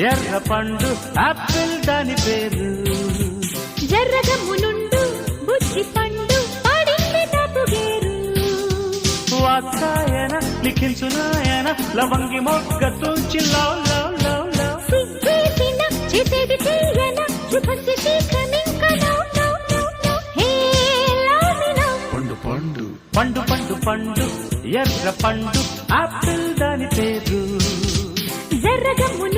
ఎర్ర పండు ఆపిల్ దాని పేరు. ఎర్రగమ్మునుండు బుద్ధి పండు పడింది తప్పుగేరు. వాత్సాయన లిఖించునాయన లవంగి మొగ్గ తుంచి లవ్ లవ్ లవ్ లవ్. సిగ్గేసిన చేసేది తీయన శుభస్థితి కమింక నౌ నౌ నౌ నౌ. హే లవ్ మీ నౌ. పండు పండు పండు పండు పండు ఎర్ర పండు ఆపిల్ దాని పేరు. ఎర్రగమ్మును